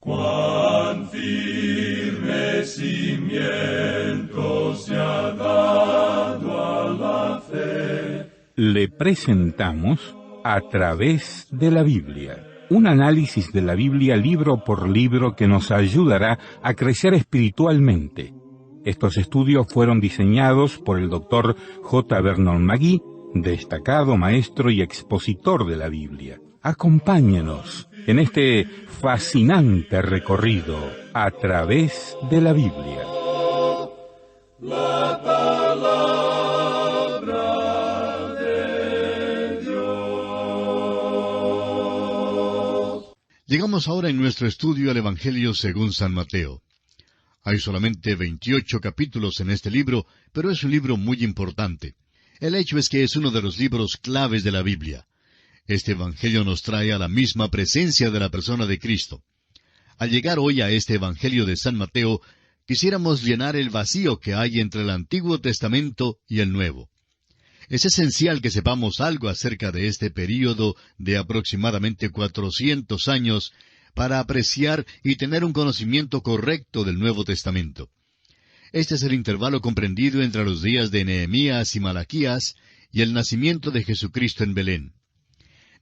Cuán firme cimiento se ha dado a la fe. Le presentamos A través de la Biblia, un análisis de la Biblia libro por libro que nos ayudará a crecer espiritualmente. Estos estudios fueron diseñados por el Dr. J. Vernon McGee, destacado maestro y expositor de la Biblia. Acompáñenos en este fascinante recorrido a través de la Biblia. La palabra de Dios. Llegamos ahora en nuestro estudio al Evangelio según San Mateo. Hay solamente 28 capítulos en este libro, pero es un libro muy importante. El hecho es que es uno de los libros claves de la Biblia. Este Evangelio nos trae a la misma presencia de la persona de Cristo. Al llegar hoy a este Evangelio de San Mateo, quisiéramos llenar el vacío que hay entre el Antiguo Testamento y el Nuevo. Es esencial que sepamos algo acerca de este período de aproximadamente 400 años para apreciar y tener un conocimiento correcto del Nuevo Testamento. Este es el intervalo comprendido entre los días de Nehemías y Malaquías y el nacimiento de Jesucristo en Belén.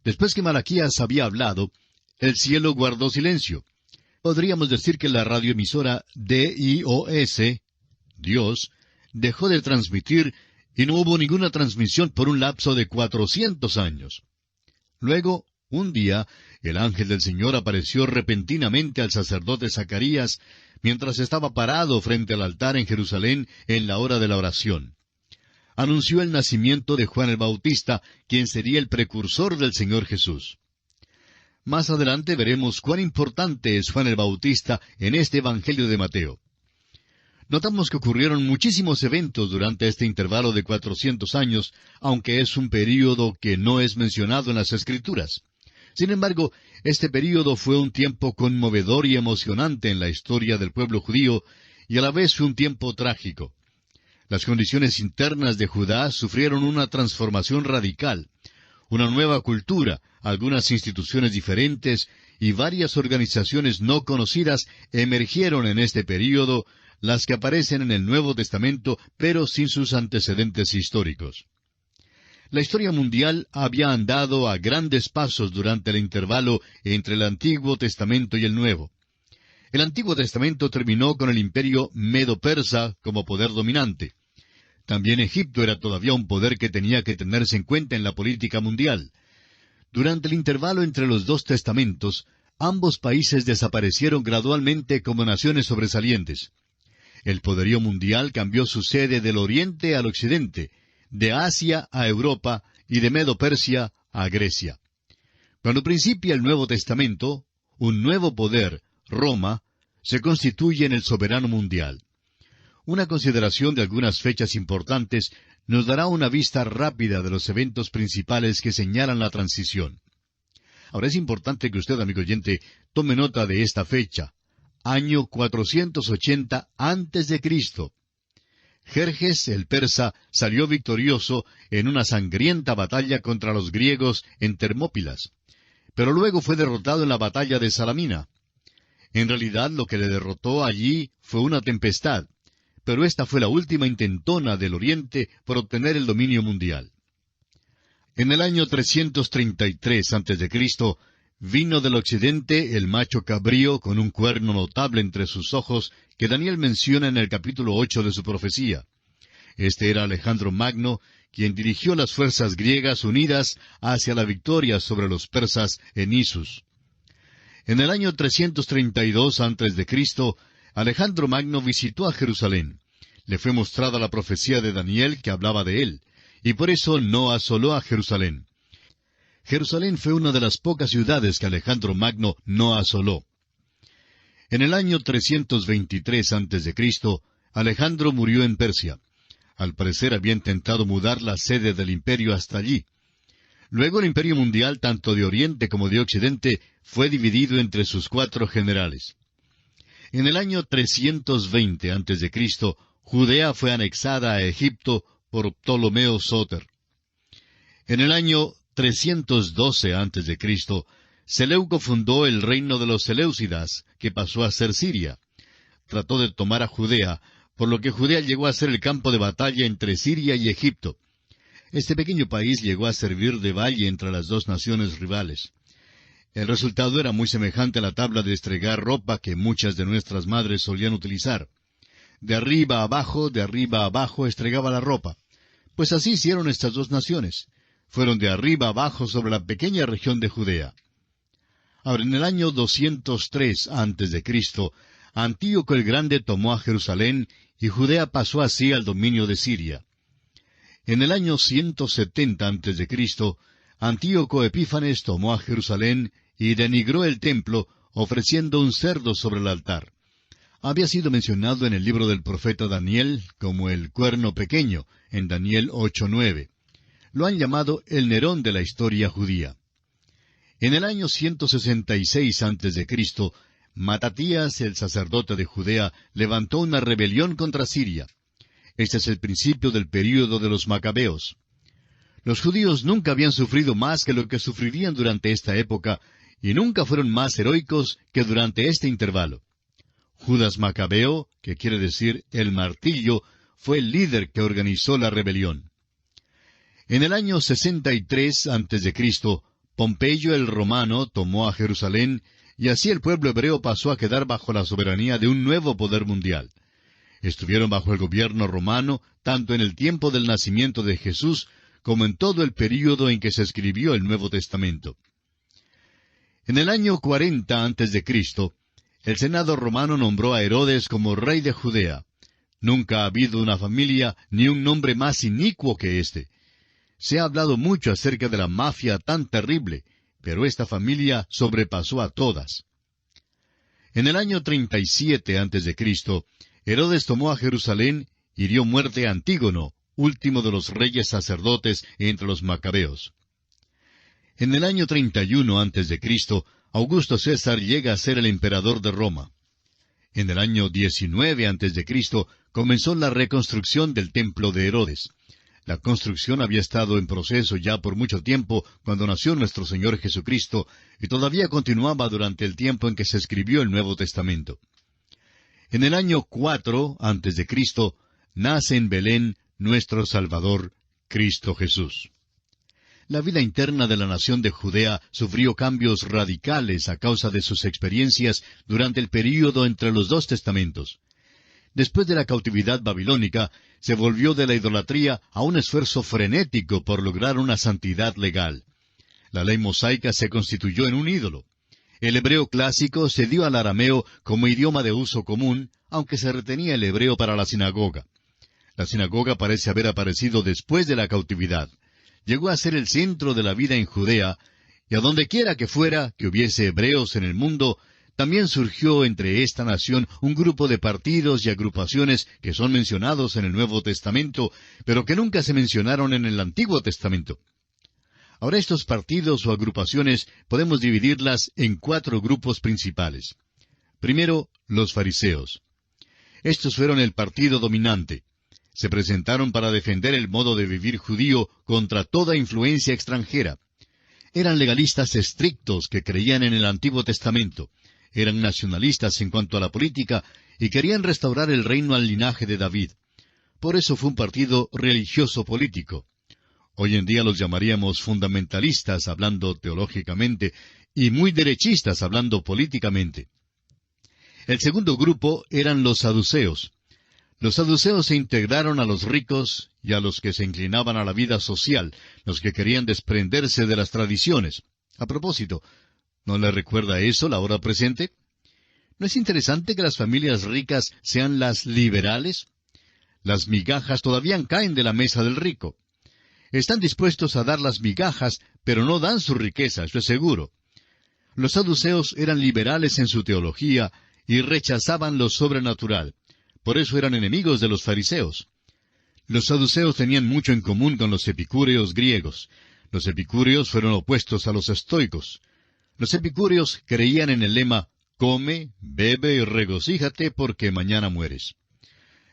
Después que Malaquías había hablado, el cielo guardó silencio. Podríamos decir que la radioemisora DIOS, Dios, dejó de transmitir y no hubo ninguna transmisión por un lapso de 400 años. Luego, un día, el ángel del Señor apareció repentinamente al sacerdote Zacarías mientras estaba parado frente al altar en Jerusalén en la hora de la oración. Anunció el nacimiento de Juan el Bautista, quien sería el precursor del Señor Jesús. Más adelante veremos cuán importante es Juan el Bautista en este Evangelio de Mateo. Notamos que ocurrieron muchísimos eventos durante este intervalo de 400 años, aunque es un período que no es mencionado en las Escrituras. Sin embargo, este período fue un tiempo conmovedor y emocionante en la historia del pueblo judío, y a la vez fue un tiempo trágico. Las condiciones internas de Judá sufrieron una transformación radical. Una nueva cultura, algunas instituciones diferentes y varias organizaciones no conocidas emergieron en este período, las que aparecen en el Nuevo Testamento, pero sin sus antecedentes históricos. La historia mundial había andado a grandes pasos durante el intervalo entre el Antiguo Testamento y el Nuevo. El Antiguo Testamento terminó con el imperio medo-persa como poder dominante. También Egipto era todavía un poder que tenía que tenerse en cuenta en la política mundial. Durante el intervalo entre los dos testamentos, ambos países desaparecieron gradualmente como naciones sobresalientes. El poderío mundial cambió su sede del oriente al occidente, de Asia a Europa y de Medo-Persia a Grecia. Cuando principia el Nuevo Testamento, un nuevo poder, Roma, se constituye en el soberano mundial. Una consideración de algunas fechas importantes nos dará una vista rápida de los eventos principales que señalan la transición. Ahora es importante que usted, amigo oyente, tome nota de esta fecha, año 480 antes de Cristo. Jerjes, el persa, salió victorioso en una sangrienta batalla contra los griegos en Termópilas, pero luego fue derrotado en la batalla de Salamina. En realidad, lo que le derrotó allí fue una tempestad, pero esta fue la última intentona del Oriente por obtener el dominio mundial. En el año 333 a.C., vino del occidente el macho cabrío con un cuerno notable entre sus ojos que Daniel menciona en el capítulo 8 de su profecía. Este era Alejandro Magno, quien dirigió las fuerzas griegas unidas hacia la victoria sobre los persas en Isus. En el año 332 a.C., Alejandro Magno visitó a Jerusalén. Le fue mostrada la profecía de Daniel que hablaba de él, y por eso no asoló a Jerusalén. Jerusalén fue una de las pocas ciudades que Alejandro Magno no asoló. En el año 323 a.C., Alejandro murió en Persia. Al parecer había intentado mudar la sede del imperio hasta allí. Luego el imperio mundial, tanto de Oriente como de Occidente, fue dividido entre sus 4 generales. En el año 320 a.C., Judea fue anexada a Egipto por Ptolomeo Sóter. En el año 312 a.C., Seleuco fundó el reino de los Seleucidas, que pasó a ser Siria. Trató de tomar a Judea, por lo que Judea llegó a ser el campo de batalla entre Siria y Egipto. Este pequeño país llegó a servir de valle entre las dos naciones rivales. El resultado era muy semejante a la tabla de estregar ropa que muchas de nuestras madres solían utilizar. De arriba a abajo estregaba la ropa. Pues así hicieron estas dos naciones. Fueron de arriba a abajo sobre la pequeña región de Judea. Ahora, en el año 203 a.C., Antíoco el Grande tomó a Jerusalén y Judea pasó así al dominio de Siria. En el año 170 a.C., Antíoco Epífanes tomó a Jerusalén y denigró el templo, ofreciendo un cerdo sobre el altar. Había sido mencionado en el libro del profeta Daniel como el cuerno pequeño, en Daniel 8:9. Lo han llamado el Nerón de la historia judía. En el año 166 a.C., Matatías, el sacerdote de Judea, levantó una rebelión contra Siria. Este es el principio del período de los Macabeos. Los judíos nunca habían sufrido más que lo que sufrirían durante esta época, y nunca fueron más heroicos que durante este intervalo. Judas Macabeo, que quiere decir el martillo, fue el líder que organizó la rebelión. En el año 63 a.C., Pompeyo el romano tomó a Jerusalén, y así el pueblo hebreo pasó a quedar bajo la soberanía de un nuevo poder mundial. Estuvieron bajo el gobierno romano tanto en el tiempo del nacimiento de Jesús como en todo el período en que se escribió el Nuevo Testamento. En el año 40 a.C., el Senado romano nombró a Herodes como rey de Judea. Nunca ha habido una familia ni un nombre más inicuo que éste. Se ha hablado mucho acerca de la mafia tan terrible, pero esta familia sobrepasó a todas. En el año 37 a.C., Herodes tomó a Jerusalén y dio muerte a Antígono, último de los reyes sacerdotes entre los macabeos. En el año 31 a.C., Augusto César llega a ser el emperador de Roma. En el año 19 a.C., comenzó la reconstrucción del templo de Herodes. La construcción había estado en proceso ya por mucho tiempo cuando nació nuestro Señor Jesucristo, y todavía continuaba durante el tiempo en que se escribió el Nuevo Testamento. En el año 4 a.C., nace en Belén nuestro Salvador, Cristo Jesús. La vida interna de la nación de Judea sufrió cambios radicales a causa de sus experiencias durante el período entre los dos testamentos. Después de la cautividad babilónica, se volvió de la idolatría a un esfuerzo frenético por lograr una santidad legal. La ley mosaica se constituyó en un ídolo. El hebreo clásico se dio al arameo como idioma de uso común, aunque se retenía el hebreo para la sinagoga. La sinagoga parece haber aparecido después de la cautividad. Llegó a ser el centro de la vida en Judea, y a donde quiera que fuera que hubiese hebreos en el mundo, también surgió entre esta nación un grupo de partidos y agrupaciones que son mencionados en el Nuevo Testamento, pero que nunca se mencionaron en el Antiguo Testamento. Ahora estos partidos o agrupaciones podemos dividirlas en 4 grupos principales. Primero, los fariseos. Estos fueron el partido dominante. Se presentaron para defender el modo de vivir judío contra toda influencia extranjera. Eran legalistas estrictos que creían en el Antiguo Testamento. Eran nacionalistas en cuanto a la política y querían restaurar el reino al linaje de David. Por eso fue un partido religioso político. Hoy en día los llamaríamos fundamentalistas hablando teológicamente y muy derechistas hablando políticamente. El segundo grupo eran los saduceos. Los saduceos se integraron a los ricos y a los que se inclinaban a la vida social, los que querían desprenderse de las tradiciones. A propósito, ¿no le recuerda eso la hora presente? ¿No es interesante que las familias ricas sean las liberales? Las migajas todavía caen de la mesa del rico. Están dispuestos a dar las migajas, pero no dan su riqueza, eso es seguro. Los saduceos eran liberales en su teología y rechazaban lo sobrenatural. Por eso eran enemigos de los fariseos. Los saduceos tenían mucho en común con los epicúreos griegos. Los epicúreos fueron opuestos a los estoicos. Los epicúreos creían en el lema, come, bebe y regocíjate porque mañana mueres.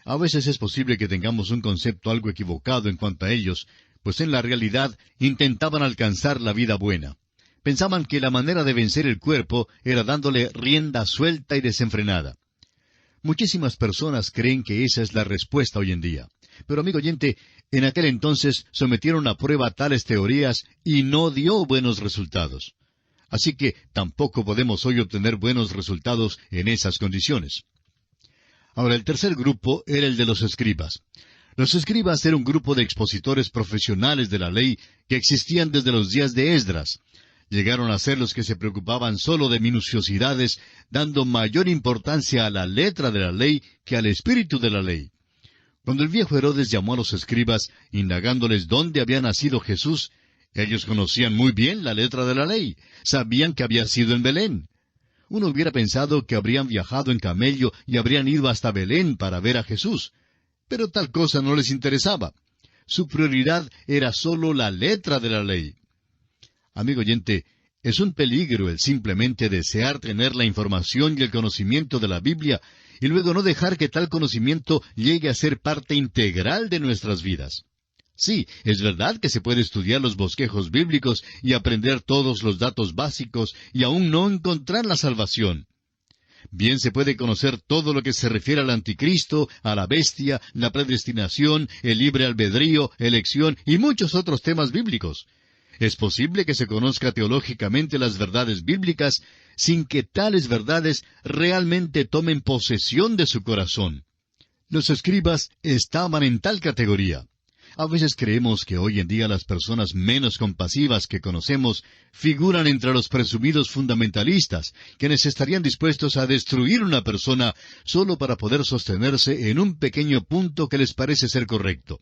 A veces es posible que tengamos un concepto algo equivocado en cuanto a ellos, pues en la realidad intentaban alcanzar la vida buena. Pensaban que la manera de vencer el cuerpo era dándole rienda suelta y desenfrenada. Muchísimas personas creen que esa es la respuesta hoy en día. Pero, amigo oyente, en aquel entonces sometieron a prueba tales teorías y no dio buenos resultados. Así que tampoco podemos hoy obtener buenos resultados en esas condiciones. Ahora, el tercer grupo era el de los escribas. Los escribas eran un grupo de expositores profesionales de la ley que existían desde los días de Esdras. Llegaron a ser los que se preocupaban solo de minuciosidades, dando mayor importancia a la letra de la ley que al espíritu de la ley. Cuando el viejo Herodes llamó a los escribas, indagándoles dónde había nacido Jesús, ellos conocían muy bien la letra de la ley, sabían que había sido en Belén. Uno hubiera pensado que habrían viajado en camello y habrían ido hasta Belén para ver a Jesús, pero tal cosa no les interesaba. Su prioridad era solo la letra de la ley. Amigo oyente, es un peligro el simplemente desear tener la información y el conocimiento de la Biblia y luego no dejar que tal conocimiento llegue a ser parte integral de nuestras vidas. Sí, es verdad que se puede estudiar los bosquejos bíblicos y aprender todos los datos básicos y aún no encontrar la salvación. Bien se puede conocer todo lo que se refiere al anticristo, a la bestia, la predestinación, el libre albedrío, elección y muchos otros temas bíblicos. Es posible que se conozca teológicamente las verdades bíblicas sin que tales verdades realmente tomen posesión de su corazón. Los escribas estaban en tal categoría. A veces creemos que hoy en día las personas menos compasivas que conocemos figuran entre los presumidos fundamentalistas, quienes estarían dispuestos a destruir una persona solo para poder sostenerse en un pequeño punto que les parece ser correcto.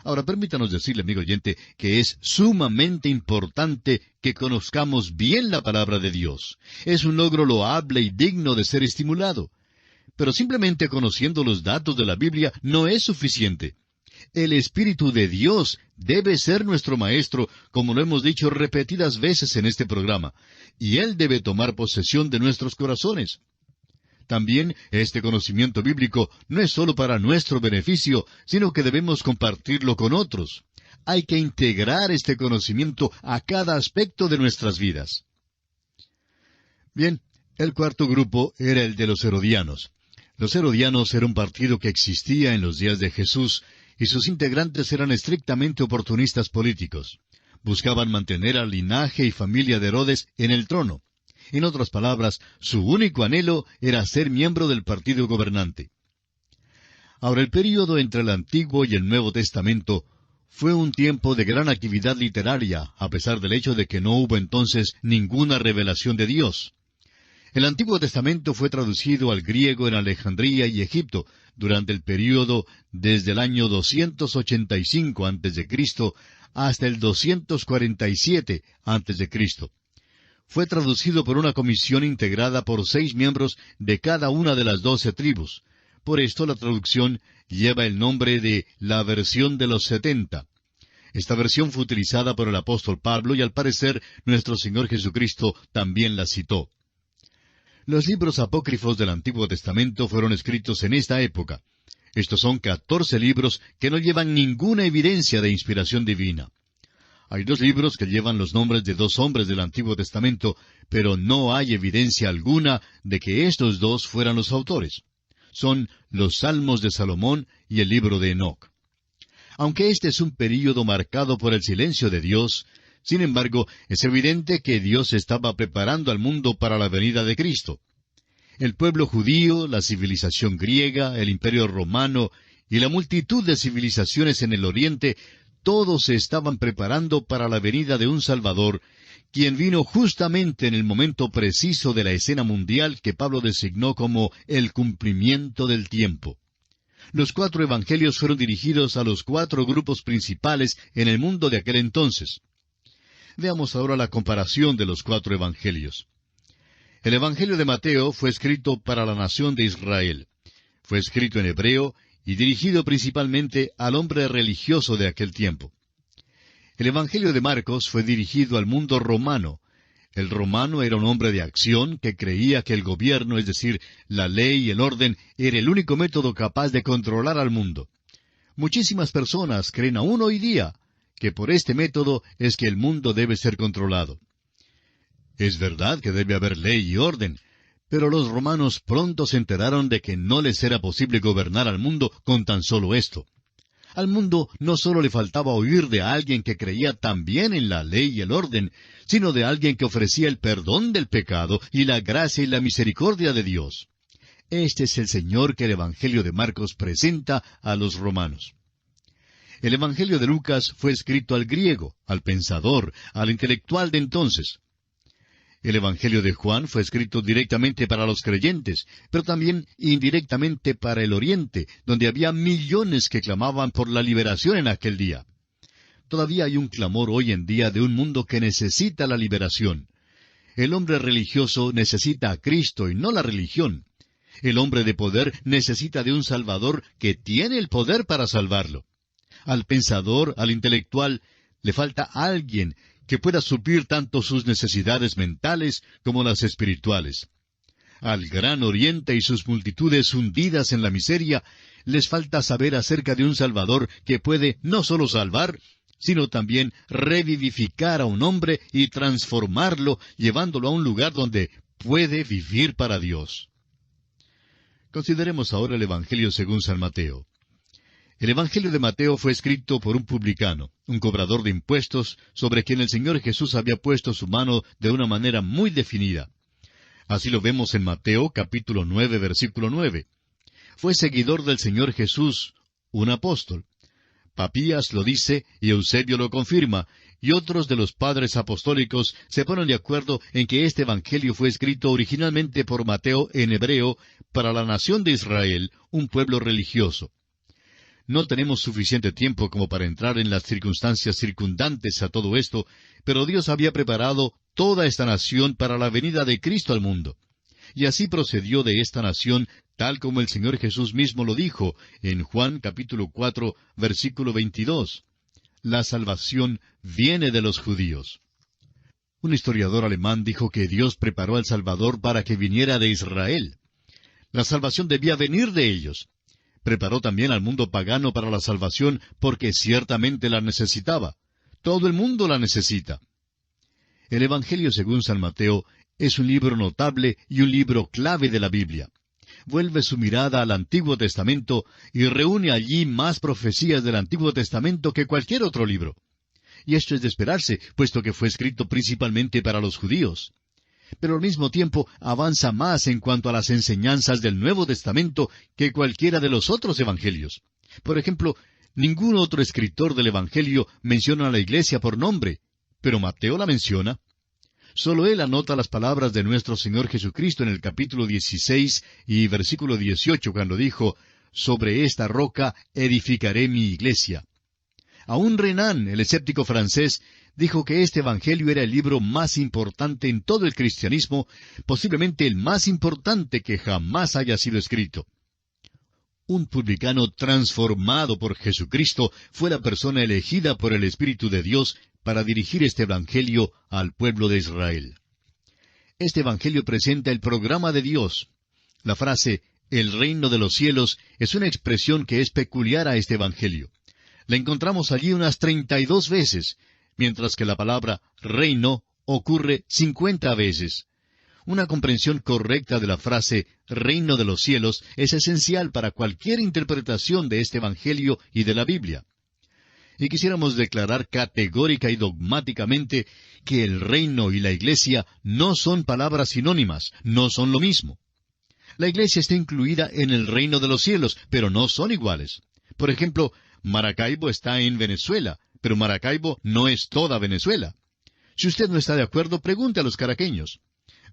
Ahora, permítanos decirle, amigo oyente, que es sumamente importante que conozcamos bien la palabra de Dios. Es un logro loable y digno de ser estimulado. Pero simplemente conociendo los datos de la Biblia no es suficiente. El Espíritu de Dios debe ser nuestro Maestro, como lo hemos dicho repetidas veces en este programa, y Él debe tomar posesión de nuestros corazones. También este conocimiento bíblico no es sólo para nuestro beneficio, sino que debemos compartirlo con otros. Hay que integrar este conocimiento a cada aspecto de nuestras vidas. Bien, el cuarto grupo era el de los herodianos. Los herodianos era un partido que existía en los días de Jesús, y sus integrantes eran estrictamente oportunistas políticos. Buscaban mantener al linaje y familia de Herodes en el trono. En otras palabras, su único anhelo era ser miembro del partido gobernante. Ahora, el período entre el Antiguo y el Nuevo Testamento fue un tiempo de gran actividad literaria, a pesar del hecho de que no hubo entonces ninguna revelación de Dios. El Antiguo Testamento fue traducido al griego en Alejandría y Egipto durante el período desde el año 285 a.C. hasta el 247 a.C. Fue traducido por una comisión integrada por 6 miembros de cada una de las 12 tribus. Por esto la traducción lleva el nombre de la versión de los 70. Esta versión fue utilizada por el apóstol Pablo y al parecer nuestro Señor Jesucristo también la citó. Los libros apócrifos del Antiguo Testamento fueron escritos en esta época. Estos son 14 libros que no llevan ninguna evidencia de inspiración divina. Hay 2 libros que llevan los nombres de 2 hombres del Antiguo Testamento, pero no hay evidencia alguna de que estos 2 fueran los autores. Son los Salmos de Salomón y el libro de Enoc. Aunque este es un período marcado por el silencio de Dios, sin embargo, es evidente que Dios estaba preparando al mundo para la venida de Cristo. El pueblo judío, la civilización griega, el imperio romano y la multitud de civilizaciones en el oriente, todos se estaban preparando para la venida de un Salvador, quien vino justamente en el momento preciso de la escena mundial que Pablo designó como el cumplimiento del tiempo. Los 4 evangelios fueron dirigidos a los 4 grupos principales en el mundo de aquel entonces. Veamos ahora la comparación de los 4 evangelios. El Evangelio de Mateo fue escrito para la nación de Israel. Fue escrito en hebreo y dirigido principalmente al hombre religioso de aquel tiempo. El Evangelio de Marcos fue dirigido al mundo romano. El romano era un hombre de acción que creía que el gobierno, es decir, la ley y el orden, era el único método capaz de controlar al mundo. Muchísimas personas creen aún hoy día que por este método es que el mundo debe ser controlado. Es verdad que debe haber ley y orden, pero los romanos pronto se enteraron de que no les era posible gobernar al mundo con tan solo esto. Al mundo no solo le faltaba oír de alguien que creía también en la ley y el orden, sino de alguien que ofrecía el perdón del pecado y la gracia y la misericordia de Dios. Este es el Señor que el Evangelio de Marcos presenta a los romanos. El Evangelio de Lucas fue escrito al griego, al pensador, al intelectual de entonces. El Evangelio de Juan fue escrito directamente para los creyentes, pero también indirectamente para el Oriente, donde había millones que clamaban por la liberación en aquel día. Todavía hay un clamor hoy en día de un mundo que necesita la liberación. El hombre religioso necesita a Cristo y no la religión. El hombre de poder necesita de un Salvador que tiene el poder para salvarlo. Al pensador, al intelectual, le falta alguien que pueda suplir tanto sus necesidades mentales como las espirituales. Al gran Oriente y sus multitudes hundidas en la miseria, les falta saber acerca de un Salvador que puede no solo salvar, sino también revivificar a un hombre y transformarlo, llevándolo a un lugar donde puede vivir para Dios. Consideremos ahora el Evangelio según San Mateo. El Evangelio de Mateo fue escrito por un publicano, un cobrador de impuestos, sobre quien el Señor Jesús había puesto su mano de una manera muy definida. Así lo vemos en Mateo capítulo 9, versículo 9. Fue seguidor del Señor Jesús, un apóstol. Papías lo dice y Eusebio lo confirma, y otros de los padres apostólicos se ponen de acuerdo en que este Evangelio fue escrito originalmente por Mateo en hebreo para la nación de Israel, un pueblo religioso. No tenemos suficiente tiempo como para entrar en las circunstancias circundantes a todo esto, pero Dios había preparado toda esta nación para la venida de Cristo al mundo. Y así procedió de esta nación, tal como el Señor Jesús mismo lo dijo en Juan capítulo 4, versículo 22. La salvación viene de los judíos. Un historiador alemán dijo que Dios preparó al Salvador para que viniera de Israel. La salvación debía venir de ellos. Preparó también al mundo pagano para la salvación porque ciertamente la necesitaba. Todo el mundo la necesita. El Evangelio según San Mateo es un libro notable y un libro clave de la Biblia. Vuelve su mirada al Antiguo Testamento y reúne allí más profecías del Antiguo Testamento que cualquier otro libro. Y esto es de esperarse, puesto que fue escrito principalmente para los judíos. Pero al mismo tiempo avanza más en cuanto a las enseñanzas del Nuevo Testamento que cualquiera de los otros evangelios. Por ejemplo, ningún otro escritor del Evangelio menciona a la iglesia por nombre, pero Mateo la menciona. Solo él anota las palabras de nuestro Señor Jesucristo en el capítulo 16 y versículo 18, cuando dijo, «Sobre esta roca edificaré mi iglesia». Aún Renan, el escéptico francés, dijo que este Evangelio era el libro más importante en todo el cristianismo, posiblemente el más importante que jamás haya sido escrito. Un publicano transformado por Jesucristo fue la persona elegida por el Espíritu de Dios para dirigir este Evangelio al pueblo de Israel. Este Evangelio presenta el programa de Dios. La frase, «el reino de los cielos», es una expresión que es peculiar a este Evangelio. La encontramos allí unas 32 veces, mientras que la palabra reino ocurre 50 veces. Una comprensión correcta de la frase reino de los cielos es esencial para cualquier interpretación de este Evangelio y de la Biblia. Y quisiéramos declarar categórica y dogmáticamente que el reino y la iglesia no son palabras sinónimas, no son lo mismo. La iglesia está incluida en el reino de los cielos, pero no son iguales. Por ejemplo, Maracaibo está en Venezuela, pero Maracaibo no es toda Venezuela. Si usted no está de acuerdo, pregunte a los caraqueños.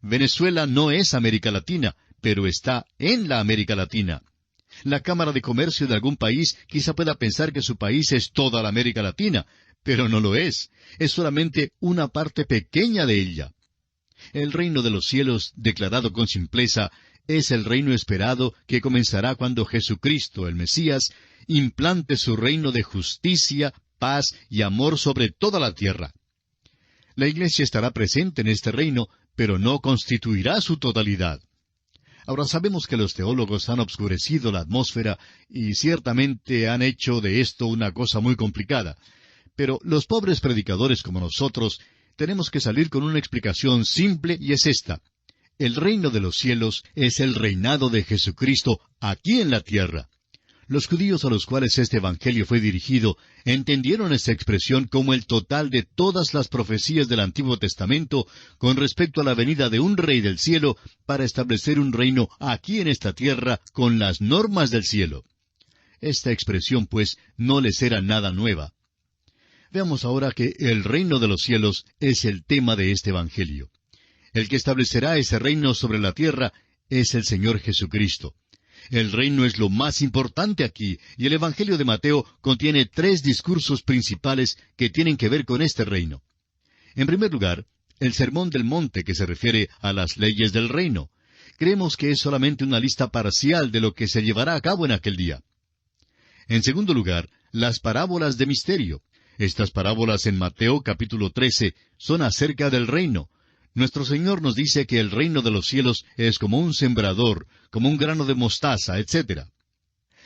Venezuela no es América Latina, pero está en la América Latina. La Cámara de Comercio de algún país quizá pueda pensar que su país es toda la América Latina, pero no lo es. Es solamente una parte pequeña de ella. El reino de los cielos, declarado con simpleza, es el reino esperado que comenzará cuando Jesucristo, el Mesías, implante su reino de justicia, paz y amor sobre toda la tierra. La iglesia estará presente en este reino, pero no constituirá su totalidad. Ahora sabemos que los teólogos han obscurecido la atmósfera y ciertamente han hecho de esto una cosa muy complicada. Pero los pobres predicadores como nosotros tenemos que salir con una explicación simple y es esta. El reino de los cielos es el reinado de Jesucristo aquí en la tierra. Los judíos a los cuales este Evangelio fue dirigido entendieron esta expresión como el total de todas las profecías del Antiguo Testamento con respecto a la venida de un rey del cielo para establecer un reino aquí en esta tierra con las normas del cielo. Esta expresión, pues, no les era nada nueva. Veamos ahora que el reino de los cielos es el tema de este Evangelio. El que establecerá ese reino sobre la tierra es el Señor Jesucristo. El reino es lo más importante aquí, y el Evangelio de Mateo contiene 3 discursos principales que tienen que ver con este reino. En primer lugar, el Sermón del Monte, que se refiere a las leyes del reino. Creemos que es solamente una lista parcial de lo que se llevará a cabo en aquel día. En segundo lugar, las parábolas de misterio. Estas parábolas en Mateo capítulo 13 son acerca del reino. Nuestro Señor nos dice que el reino de los cielos es como un sembrador, como un grano de mostaza, etc.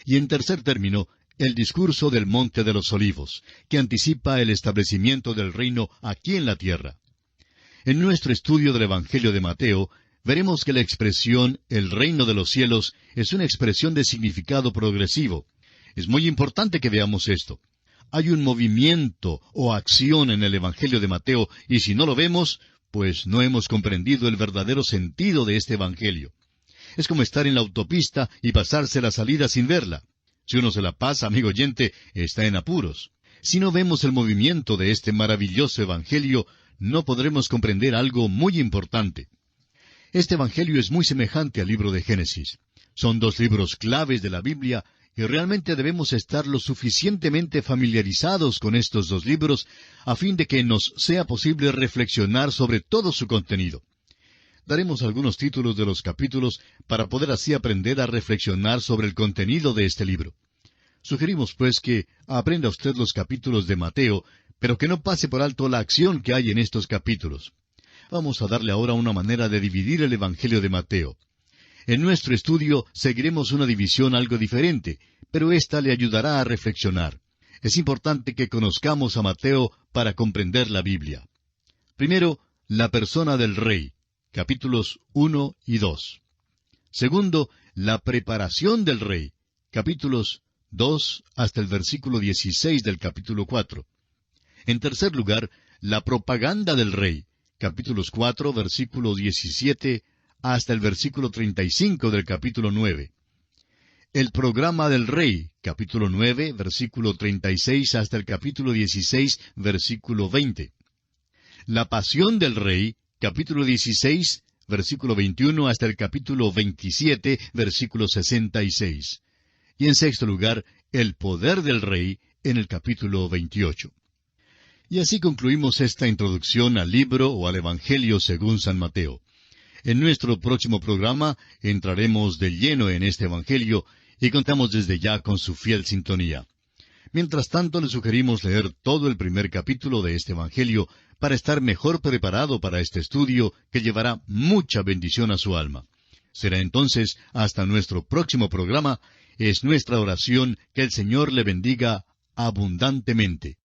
Y en tercer término, el discurso del Monte de los Olivos, que anticipa el establecimiento del reino aquí en la tierra. En nuestro estudio del Evangelio de Mateo, veremos que la expresión el reino de los cielos es una expresión de significado progresivo. Es muy importante que veamos esto. Hay un movimiento o acción en el Evangelio de Mateo, y si no lo vemos, pues no hemos comprendido el verdadero sentido de este Evangelio. Es como estar en la autopista y pasarse la salida sin verla. Si uno se la pasa, amigo oyente, está en apuros. Si no vemos el movimiento de este maravilloso Evangelio, no podremos comprender algo muy importante. Este Evangelio es muy semejante al libro de Génesis. Son 2 libros claves de la Biblia, y realmente debemos estar lo suficientemente familiarizados con estos 2 libros a fin de que nos sea posible reflexionar sobre todo su contenido. Daremos algunos títulos de los capítulos para poder así aprender a reflexionar sobre el contenido de este libro. Sugerimos, pues, que aprenda usted los capítulos de Mateo, pero que no pase por alto la acción que hay en estos capítulos. Vamos a darle ahora una manera de dividir el Evangelio de Mateo. En nuestro estudio seguiremos una división algo diferente, pero ésta le ayudará a reflexionar. Es importante que conozcamos a Mateo para comprender la Biblia. Primero, la persona del Rey, capítulos 1 y 2. Segundo, la preparación del Rey, capítulos 2 hasta el versículo 16 del capítulo 4. En tercer lugar, la propaganda del Rey, capítulos 4, versículo 17 hasta el versículo 35 del capítulo 9. El programa del Rey, capítulo 9, versículo 36 hasta el capítulo 16, versículo 20. La pasión del Rey, capítulo 16, versículo 21 hasta el capítulo 27, versículo 66. Y en sexto lugar, el poder del Rey, en el capítulo 28. Y así concluimos esta introducción al libro o al Evangelio según San Mateo. En nuestro próximo programa entraremos de lleno en este Evangelio y contamos desde ya con su fiel sintonía. Mientras tanto, le sugerimos leer todo el primer capítulo de este Evangelio para estar mejor preparado para este estudio que llevará mucha bendición a su alma. Será entonces hasta nuestro próximo programa. Es nuestra oración que el Señor le bendiga abundantemente.